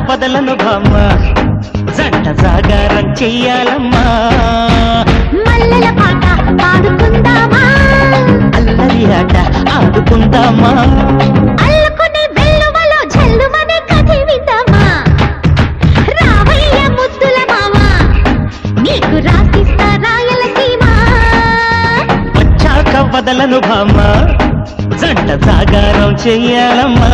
వదలను బామ్మ జంట జాగారం చెయ్యాలమ్మా మల్లెల పాట పాడుకుందామా అల్లరి ఆట ఆడుకుందామా అల్లుకునే వెల్లువలో జల్లుమనే కథ విందామా రావయ్య ముద్దుల మావా నీకు రాసిస్తా రాయలసీమ వచ్చాక వదలను బామ్మ జంట జాగారం చెయ్యాలమ్మా